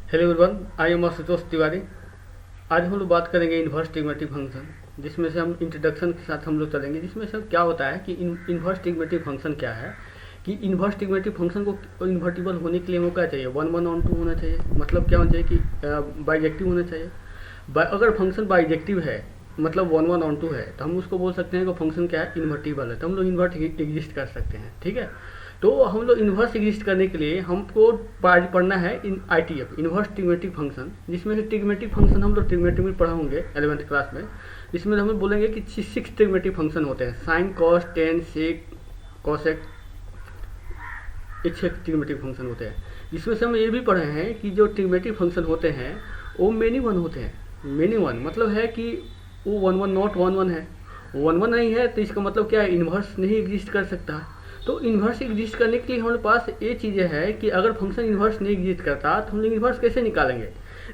Hello everyone, I am Ashutosh Tiwari. आज हम लोग बात करेंगे इन्वर्स ट्रिग्मेटिव फंक्शन, जिसमें से हम इंट्रोडक्शन के साथ हम लोग चलेंगे। जिसमें से क्या होता है कि इन्वर्स ट्रिग्मेटिव फंक्शन क्या है, कि इन्वर्स ट्रिग्मेटिव फंक्शन को इन्वर्टिबल होने के लिए वो क्या चाहिए, 1 1 ऑन 2 होना चाहिए। मतलब क्या होना चाहिए कि बाइजेक्टिव होना चाहिए। अगर फंक्शन बाइजेक्टिव है, मतलब 1 1 ऑन 2 है, तो हम उसको बोल सकते हैं कि फंक्शन क्या है, इन्वर्टिबल है। तो हम लोग इन्वर्ट एग्जिस्ट कर सकते हैं, ठीक है। तो हम लोग इन्वर्स एग्जिस्ट करने के लिए हमको पढ़ना है इन ITF, इन्वर्स ट्रिग्मेटिव फंक्शन। जिसमें से ट्रिग्मेटिव फंक्शन हम लोग ट्रिग्मेटिव में पढ़ा होंगे 11th क्लास में। जिसमें हम लोग बोलेंगे कि 6 ट्रिग्मेटिव फंक्शन होते हैं, साइन, कॉस, टेन, सेक, कॉसेक, ये 6 ट्रिग्मेटिव फंक्शन होते हैं। जिसमें से हम ये भी पढ़े हैं कि जो ट्रिग्मेटिव फंक्शन होते हैं वो मेनी वन होते हैं। मेनी वन मतलब है कि वो 1 1 नॉट 1 1 है, 1 1 नहीं है, तो इसका मतलब क्या है, इन्वर्स नहीं एग्जिस्ट कर सकता। तो इन्वर्स एग्जिस्ट करने के लिए हमारे पास ये चीज़ें है कि अगर फंक्शन इन्वर्स नहीं एग्जिस्ट करता तो हम लोग इन्वर्स कैसे निकालेंगे।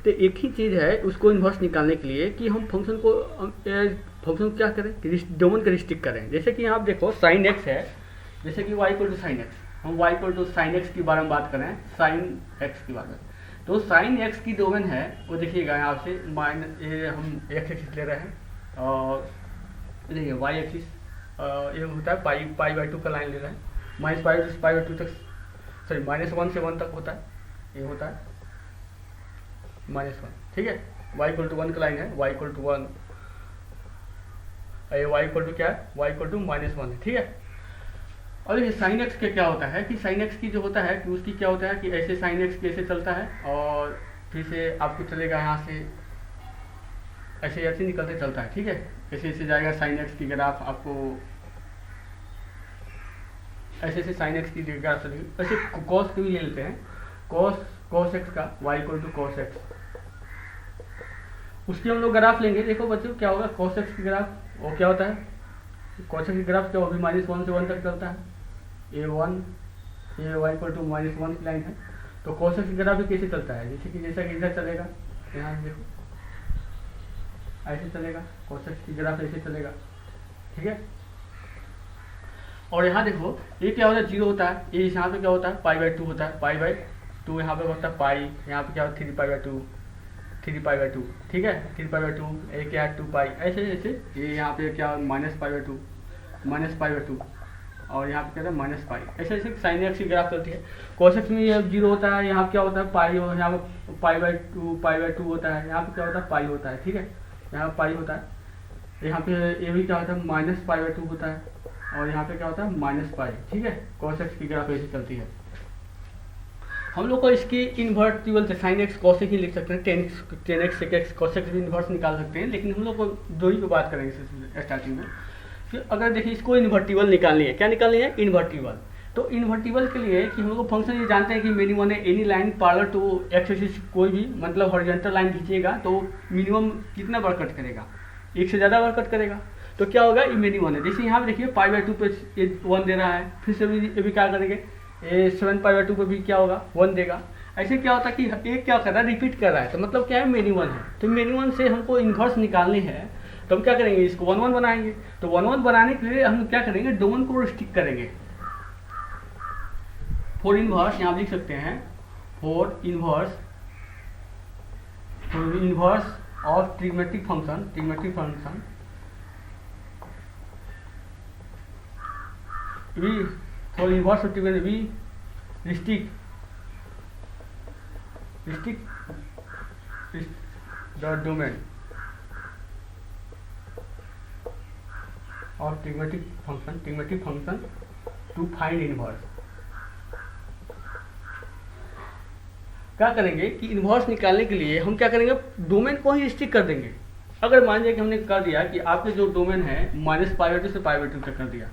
तो एक ही चीज़ है उसको इन्वर्स निकालने के लिए कि हम फंक्शन क्या करें, डोमेन को रिस्ट्रिक्ट करें। जैसे कि यहाँ आप देखो साइन एक्स है, जैसे कि y equal to sine x, हम y equal to sine x के बारे में बात करें, साइन एक्स के बारे में। तो साइन एक्स की डोमेन है वो देखिएगा यहाँ से ये हम एक्स एक्सिस ले रहे हैं, और देखिए वाई एक्सिस ये होता है पाई/2 का लाइन ले रहे हैं, -π/2 तक, सॉरी -1 से 1 तक होता है, ये होता है -1, ठीक है। y इक्वल टू 1 का लाइन है, y इक्वल टू 1, ये y इक्वल टू क्या है, y इक्वल टू -1 है, ठीक है। और ये साइन एक्स के क्या होता है कि साइन एक्स की जो होता है कि उसकी क्या होता है कि ऐसे साइन एक्स कैसे चलता है, और फिर से आपको चलेगा यहाँ से ऐसे ऐसे निकलते चलता है, ठीक है। ऐसे ऐसे जाएगा साइन एक्स की ग्राफ, आपको ऐसे ऐसे साइन एक्स की ग्राफ चलेगी। ऐसे कॉस की भी ले लेते हैं, कॉस एक्स का y equal to cos x, उसकी हम लोग ग्राफ लेंगे। देखो बच्चों क्या होगा, कॉस एक्स की ग्राफ वो क्या होता है, कॉस एक्स की ग्राफ क्या होगी, -1 से 1 तक चलता है, a1, ये y इक्वल टू -1 की लाइन है। तो कॉस एक्स की ग्राफ भी कैसे चलता है, जैसे कि इधर चलेगा, यहाँ देखो ऐसे चलेगा, कॉस एक्स की ग्राफ ऐसे चलेगा, ठीक है। और यहाँ देखो ये क्या होता है, 0 होता है, ये यहाँ पे क्या होता है, π/2 होता है, π/2 यहाँ पे होता है पाई, यहाँ पे क्या होता है 3π/2, ठीक है, 3π/2, ये क्या है 2π, ऐसे ऐसे ये यहाँ पे क्या -π/2, और यहाँ पे क्या होता है -π, ऐसे ऐसे साइन एक्स की ग्राफ चलती है। कॉस एक्स में ये 0 होता है, यहाँ क्या होता है पाई, और यहाँ पे π/2 होता है, यहाँ पे क्या होता है पाई होता है, ठीक है, यहाँ पाई होता है। यहाँ पे ये भी क्या होता है -π/2 होता है, और यहाँ पे क्या होता है -π, ठीक है। कॉस एक्स की ग्राफ ऐसी चलती है। हम लोग को इसकी इन्वर्टिबल से साइन एक्स कॉस ही लिख सकते हैं, tan x sec x cos x भी इन्वर्स निकाल सकते हैं, लेकिन हम लोग को दो ही पे बात करेंगे स्टार्टिंग में। फिर अगर देखिए इसको इन्वर्टिबल निकालनी है, क्या निकालनी है, इन्वर्टिबल। तो इन्वर्टिबल के लिए कि हम लोग को फंक्शन ये जानते हैं कि मिनिमम है any line parallel to x axis, कोई भी मतलब हॉरिजॉन्टल लाइन खींचेगा तो मिनिमम कितना बार कट करेगा, एक से ज़्यादा बार कट करेगा। तो क्या होगा, ये मिनिमम है। जैसे यहाँ पे देखिए π/2 पे 1 दे रहा है, फिर से ये भी क्या करेंगे, ये 7π/2 पे भी क्या होगा 1 देगा। ऐसे क्या होता है कि एक क्या कर रहा है, रिपीट कर रहा है, तो मतलब क्या है, मिनिमम है। तो मिनिमम से हमको इन्वर्स निकालनी है, तो हम क्या करेंगे, इसको 1 1 बनाएंगे। तो 1 1 बनाने के लिए हम क्या करेंगे, डोमेन को रिस्ट्रिक्ट करेंगे। फॉर इन्वर्स यहाँ लिख सकते हैं, for inverse of trigonometric function we for inverse of trigonometry we restrict the domain of trigonometric function to find inverse। क्या करेंगे कि इन्वर्स निकालने के लिए हम क्या करेंगे, डोमेन को ही रिस्ट्रिक्ट कर देंगे। अगर मान लीजिए कि हमने कर दिया कि आपके जो डोमेन है -π/2 से π/2 तक कर दिया,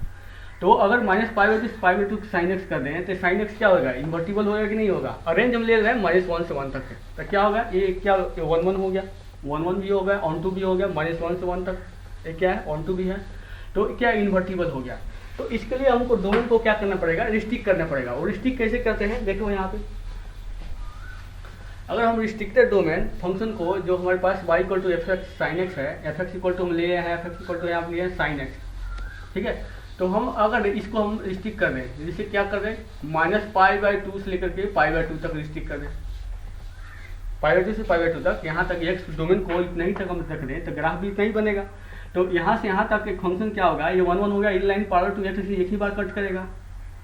तो अगर -π/2 से π/2 साइन एक्स कर दें तो साइन एक्स क्या होगा, इन्वर्टिबल होगा कि नहीं होगा। और रेंज हम ले रहे हैं -1 से 1 तक है, तो क्या होगा, ये क्या 1 1 हो गया, 1 1 भी हो गया, ऑन 2 भी हो गया, -1 से 1 तक ये क्या है, ऑन 2 भी है, तो क्या इन्वर्टिबल हो गया। तो इसके लिए हमको डोमेन को क्या करना पड़ेगा, रिस्ट्रिक्ट करना पड़ेगा। और रिस्ट्रिक्ट कैसे करते हैं, देखो यहाँ पे अगर हम रिस्ट्रिक्टेड डोमेन फंक्शन को, जो हमारे पास y equal to f(x) sine x है, f(x) इक्वल टू हम ले हैं, f(x) इक्वल टू यहाँ लिए हैं साइन एक्स, ठीक है। तो हम अगर इसको हम रिस्ट्रिक्ट कर दें, जैसे क्या कर दें, -π/2 से लेकर के π/2 तक रिस्ट्रिक्ट कर दें, π/2 से π/2 तक, यहाँ तक एक्स डोमेन को इतना ही तक हम रख दें तो ग्राफ भी इतना ही बनेगा। तो यहाँ से यहाँ तक एक फंक्शन क्या होगा, ये 1 1 हो गया, इन लाइन π/2 एक्स एक ही बार कट करेगा,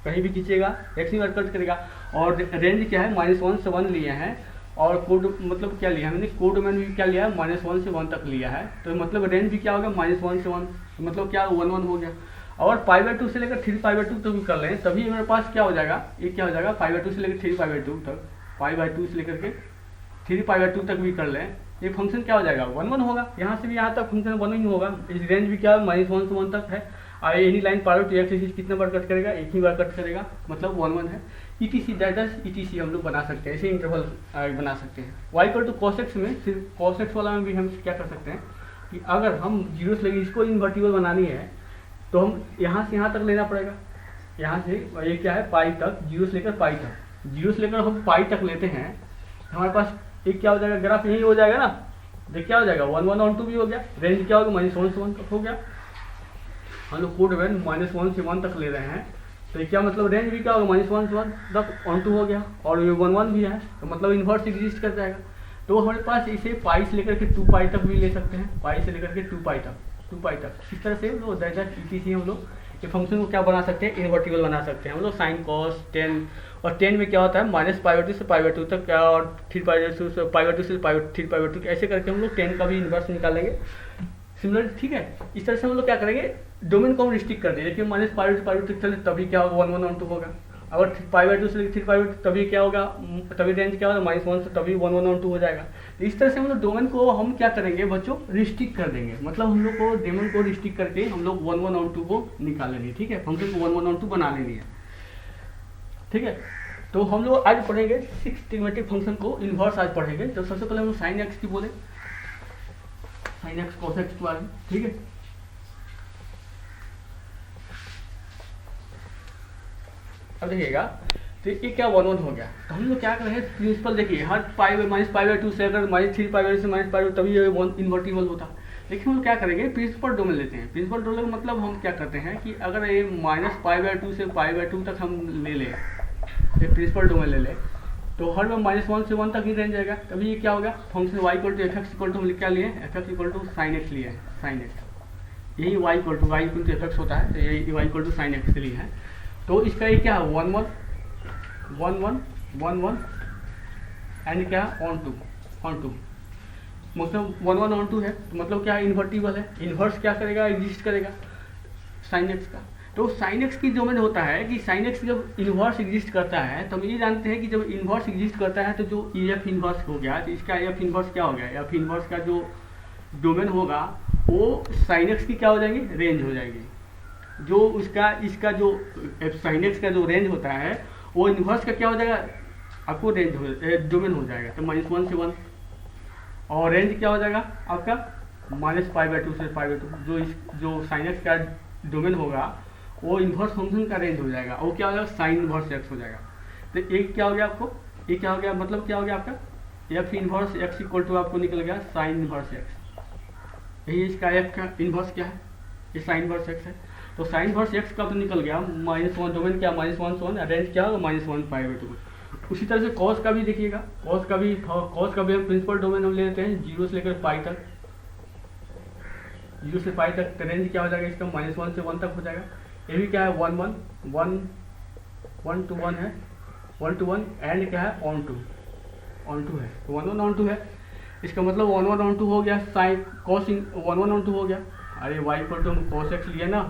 कहीं भी खींचेगा एक ही बार कट करेगा। और रेंज क्या है, -1 से 1 लिए हैं, और कोड मतलब क्या लिया है, मैंने कोड में भी क्या लिया है, -1 से 1 तक लिया है। तो मतलब रेंज भी क्या होगा, -1 से 1, मतलब क्या 1 1 हो गया। और π/2 से लेकर 3π/2 तक भी कर लें तभी मेरे पास क्या हो जाएगा, ये क्या हो जाएगा, π/2 से लेकर 3π/2 तक, π/2 से लेकर के 3π/2 तक भी कर लें, ये फंक्शन क्या हो जाएगा, 1 1 होगा। यहाँ से भी यहाँ तक फंक्शन 1 ही होगा। इस रेंज भी क्या है, -1 से 1 तक है। और यही लाइन π/2 एक्स कितना बार कट करेगा, एक ही बार कट करेगा, मतलब 1 1 है। ETC ETC हम लोग बना सकते हैं, ऐसे इंटरवल बना सकते हैं। y cos x में सिर्फ cos x वाला में भी हम क्या कर सकते हैं कि अगर हम 0 से लेकर इसको इन्वर्टिबल बनानी है तो हम यहाँ से यहाँ तक लेना पड़ेगा। यहाँ से ये क्या है, पाई तक, 0 से लेकर पाई तक, 0 से लेकर हम पाई तक लेते हैं, हमारे पास एक क्या हो जाएगा, ग्राफ यही हो जाएगा ना। देख क्या हो जाएगा, 1 1 और 2 भी हो गया। रेंज क्या होगा, -1 से 1 तक हो गया। हम लोग कोड में -1 से 1 तक ले रहे हैं, तो क्या मतलब रेंज भी क्या होगा, -1 से 1 तक ऑन 2 हो गया। और ये 1 1 भी है, तो मतलब इन्वर्स एग्जिस्ट कर जाएगा। तो हमारे पास इसे पाई से लेकर के 2 पाई तक भी ले सकते हैं, पाई से लेकर के 2 पाई तक। इस तरह से लोग ETC हम लोग ये फंक्शन को क्या बना सकते हैं, इन्वर्टिबल बना सकते हैं हम लोग। साइन कॉस 10, और 10 में क्या होता है, -π/2 से π/2 तक, और 3π/2 से π/2 से 3π/2, ऐसे करके हम लोग 10 का भी इन्वर्स निकालेंगे सिमिलर। ठीक है, इस तरह से हम लोग क्या करेंगे, डोमेन को हम रिस्ट्रिक्ट कर देंगे कि -π/2 से π/2 तक चले तभी क्या होगा, 1 1 और 2 होगा। अगर π/2 से 3π/2 तभी क्या होगा, तभी रेंज क्या होगा, -1 से तभी 1 1 और 2 हो जाएगा। तो इस तरह से हम लोग डोमेन को हम क्या करेंगे बच्चों, रिस्ट्रिक्ट कर देंगे। मतलब हम लोग को डोमेन को रिस्ट्रिक्ट करके हम लोग 1 1 और 2 को निकालेंगे। ठीक है, फंक्शन को 1 1 और 2 बना लेंगे। ठीक है, तो हम लोग आज पढ़ेंगे 6 ट्रिग्मेटिक फंक्शन को इन्वर्स आज पढ़ेंगे। तो सबसे पहले हम साइन एक्स की बोले, साइन एक्स कॉस एक्स के बारे में। ठीक है, अब देखिएगा, तो ये क्या 1 1 हो गया। तो हम लोग क्या कर रहे हैं, प्रिंसिपल देखिए, हर -π/2 से अगर -3π/2 से -π/2 तभी ये 1 इन्वर्टिबल होता। लेकिन हम लोग क्या करेंगे, प्रिंसिपल डोमेन लेते हैं। प्रिंसिपल डोमेन का मतलब हम क्या करते हैं कि अगर ये -π/2 से π/2 तक हम ले लें, ये प्रिंसिपल डोमेन ले लें, तो हर में -1 से 1 तक ही रेंज जाएगा। तभी ये क्या होगा, फंक्शन y = fx हम क्या लिए, fx = sin x लिए है, sin x। यही y = fx होता है, तो यही y = sin x लिए है। तो इसका ये क्या है, 1 1 1 1 1 1 एंड क्या ऑन टू मतलब 1 1 ऑन 2 है। तो मतलब क्या है, इन्वर्टिबल है। इन्वर्स क्या करेगा, एग्जिस्ट करेगा साइन एक्स का। तो साइन एक्स की डोमेन होता है कि साइन एक्स जब इन्वर्स एग्जिस्ट करता है, तो हम ये जानते हैं कि जब इन्वर्स एग्जिस्ट करता है तो जो एफ इन्वर्स हो गया, तो इसका एफ इन्वर्स क्या हो गया, एफ इन्वर्स का जो डोमेन होगा वो साइन एक्स की क्या हो जाएगी, रेंज हो जाएगी। जो उसका इसका जो साइन एक्स का जो रेंज होता है वो इन्वर्स का क्या हो जाएगा, आपको रेंज हो डोमेन हो जाएगा। तो -1 से 1, और रेंज क्या हो जाएगा आपका -π/2 से π/2। जो साइन एक्स का डोमेन होगा वो इन्वर्स फंक्शन का रेंज हो जाएगा, वो क्या हो जाएगा, साइन इन्वर्स एक्स हो जाएगा। तो एक क्या हो गया आपको, ये क्या हो गया, मतलब क्या हो गया आपका एफ इन्वर्स एक्स = आपको निकल गया साइन इन्वर्स एक्स। यही इसका एफ का इन्वर्स क्या है, ये साइन इन्वर्स एक्स है। तो साइन इन्वर्स एक्स का तो निकल गया -1, डोमेन क्या -1 से 1, रेंज क्या होगा -1π/2। उसी तरह से कॉस का भी देखिएगा, कॉस का भी हम प्रिंसिपल डोमेन हम ले लेते हैं 0 से लेकर पाई तक, 0 से पाई तक। रेंज क्या हो जाएगा इसका, -1 से 1 तक हो जाएगा। ये भी क्या है 1 1 1 1 to 1 है, 1 to 1 एंड क्या है ऑन टू है, 1 1 ऑन 2 है। इसका मतलब 1 1 ऑन 2 हो गया, साइन कॉस 1 1 ऑन 2 हो गया। अरे y = हम cos x लिए ना,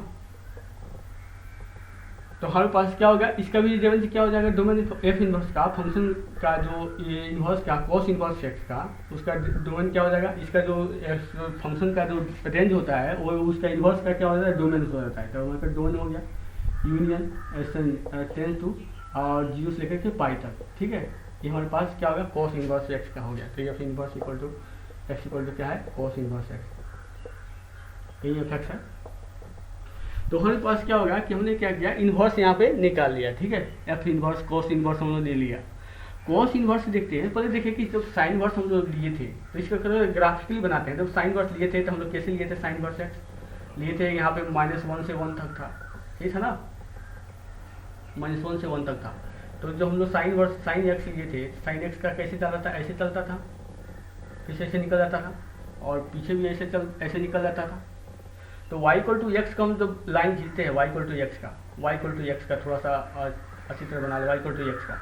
तो हमारे पास क्या होगा, इसका भी रेंज क्या हो जाएगा, डोमेन एफ इन्वर्स का फंक्शन का जो ये इन्वर्स का cos इन्वर्स x का, उसका डोमेन क्या हो जाएगा, इसका जो फंक्शन का जो रेंज होता है वो उसका इन्वर्स का क्या हो जाता है, डोमेन हो जाता है। तो हमारे पास डोमेन हो गया यूनियन टेंस टू और 0 से लेकर के पाई तक। ठीक है, ये हमारे पास क्या होगा, cos इन्वर्स x का हो गया। तो एफ इन्वर्स = x क्या है, cos इन्वर्स x, यही एफ एक्स है। तो हमारे पास क्या होगा कि हमने क्या किया, इन्वर्स यहाँ पे निकाल लिया। ठीक है, एफ इन्वर्स कॉस इन्वर्स हम लोग ले लिया। कॉस इन्वर्स देखते हैं, पहले देखिए कि जब साइन इन्वर्स हम लोग लिए थे तो इसका ग्राफिकली बनाते हैं। जब साइन इन्वर्स लिए थे तो हम लोग कैसे लिए थे, साइन इन्वर्स एक्स लिए थे, यहाँ पे -1 से 1 तक था, ये था ना, -1 से 1 तक था। तो जब हम लोग साइन एक्स लिए थे, साइन एक्स का कैसे चलता था, ऐसे चलता था, फिर से ऐसे निकल जाता था, और पीछे भी ऐसे निकल जाता था। तो y इक्वल टू एक्स का हम जब लाइन खींचते हैं, y इक्वल टू एक्स का थोड़ा सा अच्छी तरह बना लो, y इक्वल टू एक्स का,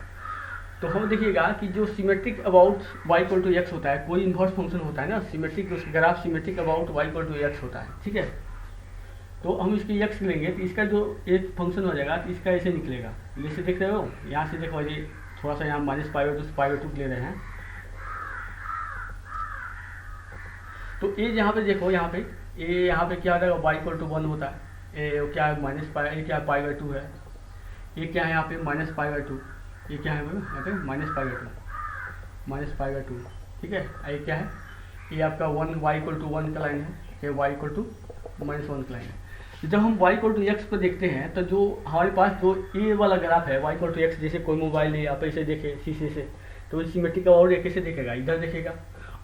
तो हम देखिएगा कि जो symmetric about y equal to x होता है, कोई इन्वर्स फंक्शन होता है ना सिमेट्रिक, उसका graph symmetric about y equal to x होता है, ठीक है। तो हम इसकी x लेंगे तो इसका जो एक फंक्शन हो जाएगा तो इसका ऐसे निकलेगा, जैसे देख रहे हो यहाँ से देखो, ये थोड़ा सा यहाँ -π/2 ले रहे हैं। तो ये यहाँ पे देखो, यहाँ पे क्या आ जाएगा, y इक्वल टू 1 होता है, ये क्या है ये क्या है π/2 है, ये क्या है यहाँ पे -π/2, ये क्या है यहाँ पे -π/2, ठीक है। ये क्या है, ये आपका y इक्वल टू 1 का लाइन है, ये y इक्वल टू -1 का लाइन है। जब हम y इक्वल टू एक्स को देखते हैं तो जो हमारे पास जो ये वाला ग्राफ है y इक्वल टू एक्स, जैसे कोई मोबाइल ले आप ऐसे देखे शीशे से, तो सिमेट्रिक और ये कैसे देखेगा, इधर देखेगा।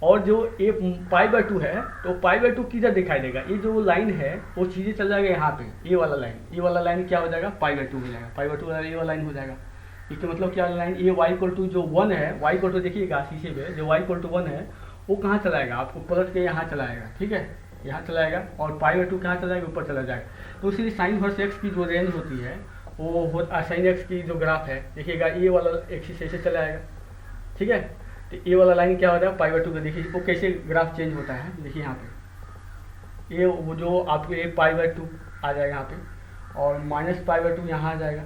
और जो ये π/2 है तो π/2 किधर दिखाई देगा, ये जो लाइन है वो सीधे चल जाएगा यहाँ पे, ये वाला लाइन क्या हो जाएगा, π/2 हो जाएगा, π/2 वाला ये वाला लाइन हो जाएगा। इसका मतलब क्या लाइन, ये y इक्वल टू जो 1 है, y इक्वल टू देखिएगा शीशे पे, जो y इक्वल टू 1 है वो कहाँ चलाएगा, आपको पलट के यहाँ चलाएगा, ठीक है, यहाँ चलाएगा। और π/2 कहाँ चलाएगा, ऊपर चला जाएगा। तो इसीलिए साइन इनवर्स एक्स की जो रेंज होती है वो साइन एक्स की जो ग्राफ है देखिएगा, ये वाला एक्सिस ऐसे चलाएगा, ठीक है। तो ये वाला लाइन क्या हो रहा है, π/2 का, देखिए वो कैसे ग्राफ चेंज होता है, देखिए यहाँ पे ये वो जो आपको ये π/2 आ जाएगा यहाँ पे, और -π/2 यहाँ आ जाएगा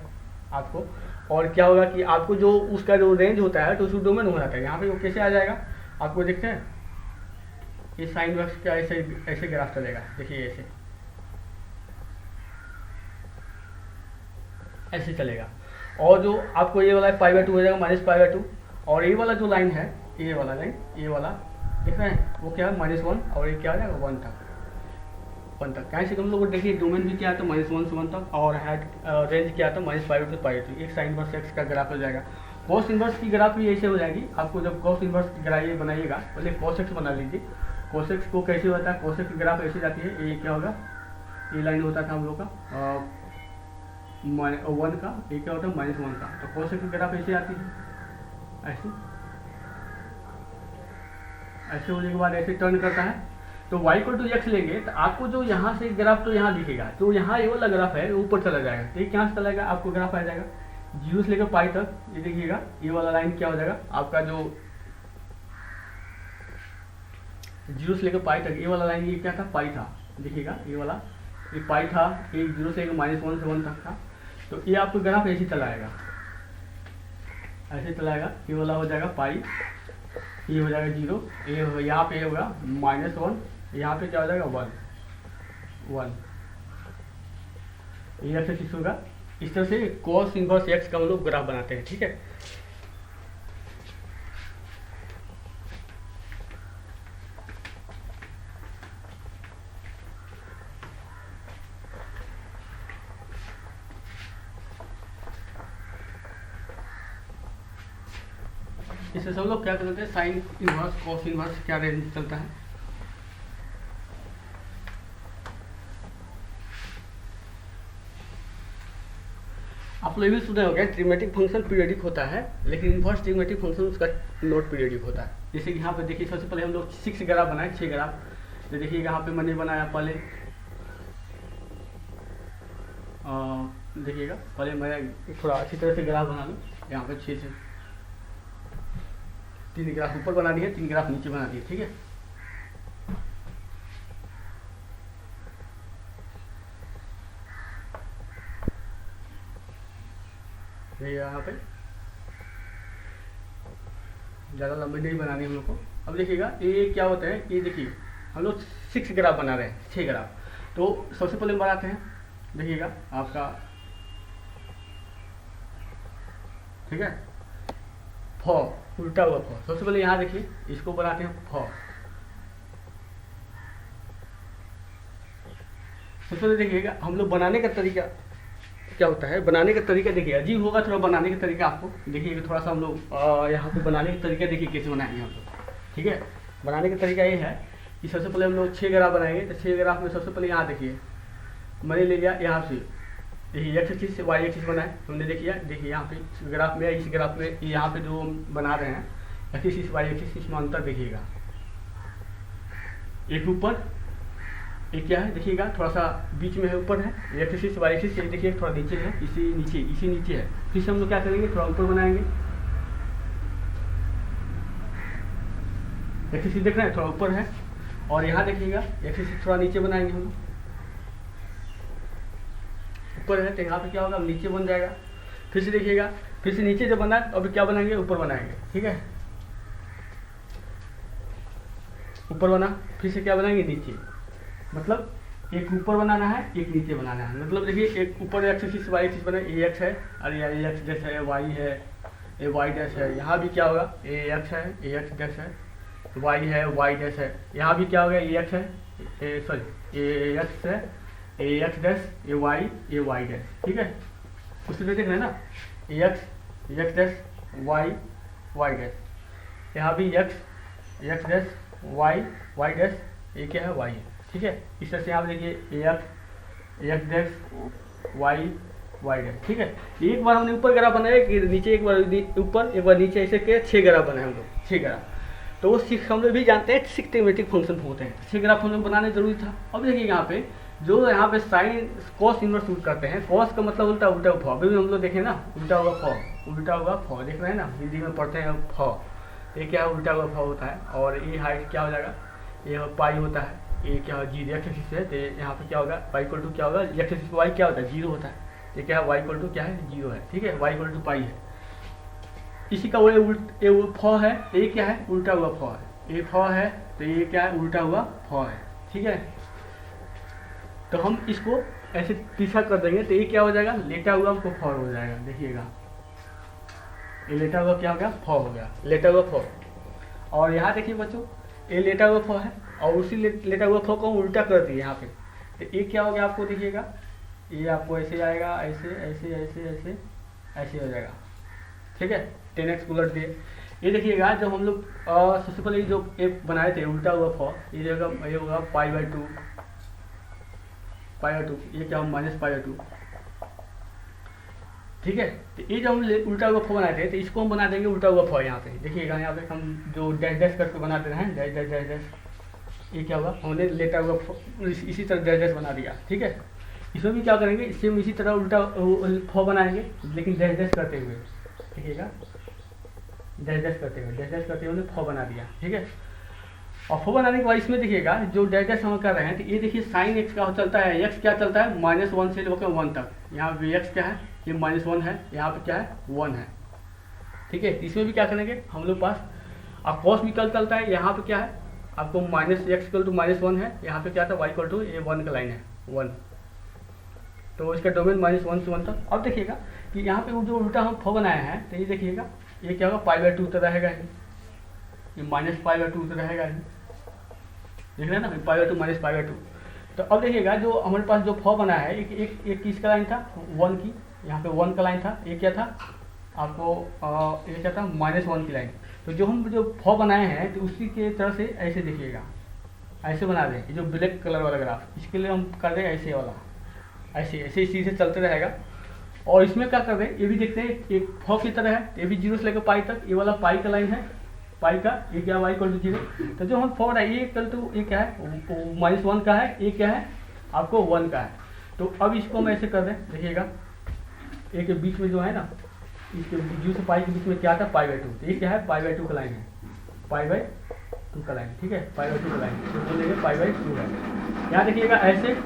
आपको। और क्या होगा कि आपको जो उसका जो रेंज होता है तो उसको डोमेन हो जाता है, यहाँ पे वो कैसे आ जाएगा आपको देखते हैं, ये साइन इनवर्स का ऐसे ग्राफ चलेगा, देखिए ऐसे चलेगा। और जो आपको ये वाला π/2 हो जाएगा -π/2, और ये वाला जो लाइन है, ये वाला देख रहे हैं, वो क्या है -1, और ये क्या हो जाएगा 1 तक। कैसे हम लोग देखिए डोमेन भी क्या आता है -1 से 1 तक, और रेंज क्या आता है -π/2 से π/2, एक साइन इनवर्स एक्स का ग्राफ हो जाएगा। कॉस इनवर्स की ग्राफ भी ऐसे हो जाएगी आपको, जब कॉस इनवर्स की ग्राफ बनाइएगा पहले cos x बना लीजिए। cos x को कैसे होता है, cos x की ग्राफ ऐसे जाती है, ये क्या होगा, ये लाइन होता था हम लोग का 1 का, ये क्या होता है -1 का। तो cos x की ग्राफ ऐसे आती है, ऐसे होने के बाद ऐसे टर्न करता है। तो y इक्वल टू एक्स लेंगे तो आपको जो यहाँ से ग्राफ तो यहाँ दिखेगा, तो यहाँ ये वाला ग्राफ है ऊपर चला जाएगा, तो ये कहाँ से चला जाएगा, आपको ग्राफ आ जाएगा 0 से लेकर पाई तक। ये देखिएगा ये वाला लाइन क्या हो जाएगा आपका, जो 0 से लेकर पाई तक ये वाला लाइन, ये क्या था, पाई था, देखिएगा ये वाला ये पाई था, ये 0 से लेकर -1 से 1 तक था। तो ये आपको ग्राफ ऐसे चलाएगा, ये वाला हो जाएगा पाई, ये हो जाएगा 0, ये यहाँ पे होगा -1, यहाँ पे क्या हो जाएगा 1, ये एक्सिस होगा। इस तरह से cos इनवर्स एक्स का हम लोग ग्राफ बनाते हैं, ठीक है। इससे सब लोग क्या करते हैं, साइन इनवर्स cos इनवर्स क्या रेंज चलता है। आप लोग भी सुने होंगे ट्रिमेटिक फंक्शन पीरियडिक होता है, लेकिन इनवर्स ट्रिमेटिक फंक्शन उसका नॉट पीरियडिक होता है। जैसे कि यहाँ पे देखिए, सबसे पहले हम लोग 6 ग्राफ बनाए, 6 ग्राफ। तो देखिए यहाँ पे मैंने बनाया पहले, देखिएगा पहले मैं थोड़ा अच्छी तरह से ग्राफ बना लूँ। यहाँ पे 6 से 3 ग्राफ ऊपर बना दिए, 3 ग्राफ नीचे बना दिए, ठीक है। यहाँ पे ज़्यादा लंबी नहीं बनानी हम लोग को। अब देखिएगा ये क्या होता है, ये देखिए हम लोग 6 ग्राफ बना रहे हैं, 6 ग्राफ। तो सबसे पहले बनाते हैं, देखिएगा आपका, ठीक है, उल्टा हुआ फ। सबसे पहले यहाँ देखिए, इसको बनाते हैं फ। सबसे पहले देखिएगा हम लोग बनाने का तरीका क्या होता है, बनाने का तरीका देखिए अजीब होगा थोड़ा बनाने का तरीका आपको। देखिए थोड़ा सा हम लोग यहाँ पे बनाने का तरीका देखिए कैसे बनाएंगे हम लोग, ठीक है। बनाने का तरीका ये है कि सबसे पहले हम लोग 6 ग्राफ बनाएंगे। तो 6 ग्राफ में सबसे पहले यहाँ देखिए मैंने ले लिया यहाँ से, देखिए एक्स एक्सिस से वाई एक्सिस बनाए हमने, देखिए यहाँ पे इस ग्राफ में यहाँ पे जो हम बना रहे हैं एक्सिस वाई एक्सिस, इसमें अंतर देखिएगा, एक ऊपर, एक क्या है देखिएगा थोड़ा सा बीच में है, ऊपर है, एक्स एक्सिस वाई एक्सिस, ये देखिए थोड़ा नीचे है, इसी नीचे है। फिर से हम लोग क्या करेंगे, थोड़ा ऊपर बनाएंगे, एक्स एक्सिस देख रहे हैं थोड़ा ऊपर है, और यहाँ देखिएगा एक्स एक्सिस थोड़ा नीचे बनाएंगे हम, ऊपर है तो यहाँ पे क्या होगा, नीचे बन जाएगा। फिर से देखिएगा, फिर से नीचे जब बना अभी क्या बनाएंगे, ऊपर बनाएंगे, ठीक है, ऊपर बना, फिर से क्या बनाएंगे, नीचे, मतलब एक ऊपर बनाना है, एक नीचे बनाना है। मतलब देखिए एक ऊपर एक्स एक्सिस वाई एक्सिस बना, ए एक्स है, अरे यार ए एक्स डैश है, वाई है, ए वाई डैश है, यहाँ भी क्या होगा, ए एक्स है, ए एक्स डैश है, वाई है, वाई डैश है, यहाँ भी क्या होगा, ए एक्स है, सॉरी ए एक्स है, ए एक्स डैश, ए वाई डैश, ठीक है। उससे देख रहे हैं ना, ए एक्स डैश, वाई डैश, यहाँ भी एक्स डैश, वाई डैश, ये क्या है, वाई है, ठीक है। इस तरह से आप देखिए एक्स डैश, वाई डैश, ठीक है। एक बार हमने ऊपर ग्राफ बनाया कि नीचे, एक बार ऊपर एक बार नीचे, ऐसे के 6 ग्राफ बनाए हम लोग, 6 ग्राफ। तो वो हम लोग भी जानते हैं 6 ट्रिग्नोमेट्रिक फंक्शन होते हैं, 6 ग्राफ हम लोग बनाने जरूरी था। अब देखिए यहाँ पे जो यहाँ पे साइन कॉस इनवर्स यूज करते हैं, कॉस का मतलब उल्टा फ, अभी भी हम लोग देखें ना, उल्टा हुआ फ देख रहे हैं ना, हिंदी में पढ़ते हैं फ, ये क्या है, उल्टा हुआ फ होता है। और ये हाइट क्या हो जाएगा, ये पाई होता है, ये क्या है, जीरो एक्स एक्सिस है, तो यहाँ पे क्या होगा, वाई इक्वल टू क्या होगा, एक्स एक्सिस वाई क्या होता है, जीरो होता है, ये क्या है, वाई इक्वल टू क्या है, जीरो है, ठीक है, वाई इक्वल टू पाई है। इसी का वो फ है, ये क्या है, उल्टा हुआ फ है, ये फ है तो ये क्या है, उल्टा हुआ फ है, ठीक है। तो हम इसको ऐसे पीछा कर देंगे तो ये क्या हो जाएगा, लेटा हुआ हमको फ हो जाएगा, देखिएगा ये लेटा हुआ क्या हो गया, फ हो गया, लेटा हुआ फ। और यहाँ देखिए बच्चों, ये लेटा हुआ फ है, और उसी लेटा हुआ फ को उल्टा कर दिए यहाँ पे, तो ये क्या हो गया आपको देखिएगा, ये आपको ऐसे आएगा, ऐसे ऐसे ऐसे ऐसे ऐसे हो जाएगा, ठीक है, 10x उलट दिए। ये देखिएगा जब हम लोग सबसे पहले जो एक बनाए थे उल्टा हुआ फ, ये जगह ये होगा पाई/2, ये क्या होगा, -पाई/2, ठीक है। तो ये जब हम उल्टा हुआ फ बनाए थे तो इसको हम बना देंगे उल्टा हुआ फ। यहाँ पे देखिएगा, यहाँ पे हम जो डैश डैश करके बनाते हैं, डैश डैश डैश डैश, ये क्या होगा, हमने लेटा हुआ इसी तरह डैश डैश बना दिया, ठीक है। इसमें भी क्या करेंगे, इससे हम इसी तरह उल्टा फ बनाएंगे, लेकिन डैश डैश करते हुए, देखिएगा डैश डैश करते हुए फ बना दिया, ठीक है। और फ बनाने के बाद इसमें देखिएगा जो डैश डैश हम कर रहे हैं, तो ये देखिए साइन एक्स का चलता है, एक्स क्या चलता है, -1 से लेकर 1 तक, यहाँ पे एक्स क्या है, ये -1 है, यहाँ पे क्या है, 1 है, ठीक है। इसमें भी क्या करेंगे हम लोग पास, अब कॉस भी कल चलता है, यहाँ पे क्या है आपको -x=-1 है, यहाँ पे क्या था, y ये 1 का लाइन है, 1, तो इसका डोमेन -1 से 1 तक। अब देखिएगा कि यहाँ पे जो उल्टा हम फ बनाया है, तो ये देखिएगा ये क्या होगा, पाई/2 तो रहेगा ही, ये -पाई/2 तो रहेगा ही, देख रहे हैं ना, पाई/2 -पाई/2। तो अब देखिएगा जो हमारे पास जो फ बना है, एक किसका लाइन था, 1 की, यहाँ पे 1 का लाइन था, ये क्या था आपको, ये क्या था, -1 की लाइन। तो जो हम जो फ बनाए हैं तो उसी के तरह से ऐसे देखिएगा, ऐसे बना दें, ये जो ब्लैक कलर वाला ग्राफ, इसके लिए हम कर दें ऐसे वाला, ऐसे ऐसे इसी से चलते रहेगा। और इसमें क्या कर रहे हैं, ये भी देखते हैं, एक फ की तरह है, ये भी 0 से लेकर पाई तक, ये वाला पाई का लाइन है, पाई का, ये क्या y = 0। तो जो हम फ है, ये इक्वल टू ये क्या है, -1 का है, ये क्या है आपको 1 का है। तो अब इसको हम ऐसे कर दें, देखिएगा एक के बीच में जो है ना, इसके 0 से पाई के बीच में क्या था, पाई/2, तो ये क्या है, पाई/2 का लाइन है, पाई/2 का लाइन, ठीक है, पाई/2 का लाइन, तो बोलेंगे पाई/2 है। यहाँ देखिएगा ऐसे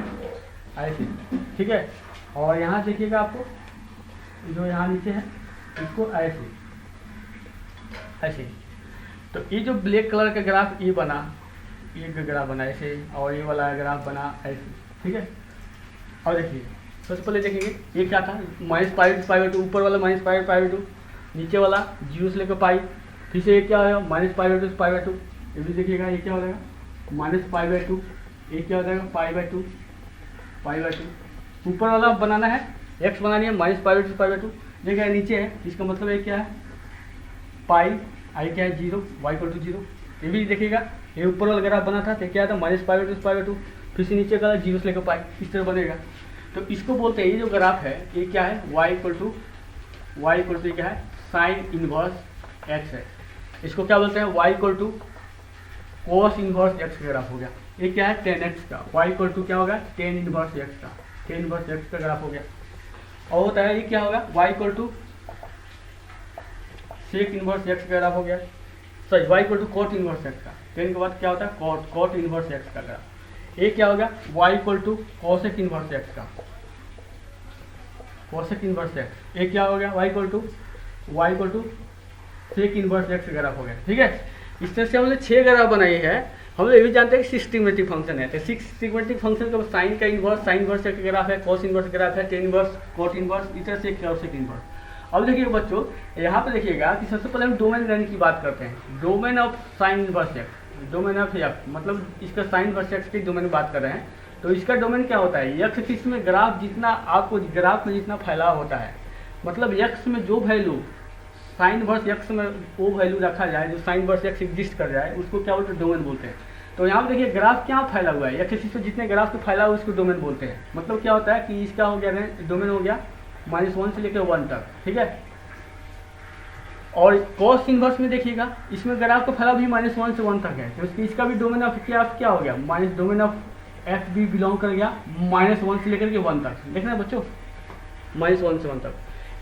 ऐसे, ठीक है। और यहाँ देखिएगा आपको जो यहाँ नीचे है, इसको ऐसे ऐसे। तो ये जो ब्लैक कलर का ग्राफ ये बना, ये ग्राफ बना ऐसे, और ये वाला ग्राफ बना ऐसे, ठीक है। और देखिए सबसे पहले देखेंगे ये क्या था, -पाई/2, ऊपर वाला -पाई/2, नीचे वाला 0 से लेकर पाई, फिर से ये क्या होगा, -पाई/2 से पाई/2, ये भी देखिएगा ये क्या हो जाएगा, -पाई/2, ये क्या हो जाएगा, पाई/2। ऊपर वाला बनाना है, x बनानी है, -पाई/2 से पाई/2, देखिए नीचे है, इसका मतलब ये क्या है, पाई, आई क्या है 0, y = 0। ये भी देखिएगा, ये ऊपर वाला ग्राफ बना था तो क्या था, -पाई/2 से पाई/2, फिर से नीचे का 0 से लेकर पाई, इस तरह बनेगा। तो इसको बोलते हैं, ये जो ग्राफ है ये क्या है, y = क्या है, साइन इनवर्स x है। इसको क्या बोलते हैं, y = cos इनवर्स x का ग्राफ हो गया। ये क्या है 10x का, y इक्वल टू क्या होगा 10 इनवर्स x का, 10 इनवर्स x का ग्राफ हो गया। और होता है ये क्या होगा y equal to sec inverse x का ग्राफ हो गया, sorry y equal to cot inverse x का, 10 के बाद क्या होता है कॉट इनवर्स x का ग्राफ। ये क्या होगा y equal to cosec inverse x का, कोसेक इनवर्स x। ये क्या हो गया y equal to sec inverse x का ग्राफ हो गया। ठीक है, इस तरह से हमने 6 ग्राफ बनाए हैं। हम लोग ये भी जानते हैं कि सिस्टमेटिक फंक्शन है, तो सिस्टमेटिक फंक्शन का साइन का इनवर्स, साइन इनवर्स का ग्राफ है, कॉस इनवर्स ग्राफ है, टेन इनवर्स, कॉट इनवर्स, इस तरह से कोसेक इनवर्स। अब देखिए बच्चों, यहाँ पे देखिएगा कि सबसे पहले हम डोमेन रेंज की बात करते हैं। Domain of sine inverse x, domain of x मतलब इसका साइन इनवर्स एक्स की डोमेन बात कर रहे हैं। तो इसका डोमेन क्या होता है, एक्स एक्सिस में ग्राफ जितना आपको ग्राफ में जितना फैलाव होता है, मतलब एक्स में जो वैल्यू साइन इनवर्स एक्स में वो वैल्यू रखा जाए, जो साइन इनवर्स एक्स एग्जिस्ट कर जाए, उसको क्या बोलते हैं डोमेन बोलते हैं। तो यहाँ पे देखिए ग्राफ क्या फैला हुआ है, एक्स एक्सिस पे जितने ग्राफ पे फैला हुआ है उसको डोमेन बोलते हैं। मतलब क्या होता है कि इसका हो गया डोमेन हो गया -1 से लेकर 1 तक। ठीक है, और कॉस इनवर्स में देखिएगा इसमें ग्राफ का फैलाव भी -1 से 1 तक है, तो इसका भी डोमेन ऑफ क्या हो गया माइनस डोमेन ऑफ एफ भी बिलोंग कर गया -1 से लेकर के 1 तक। देख रहे हैं बच्चों, -1 से 1 तक।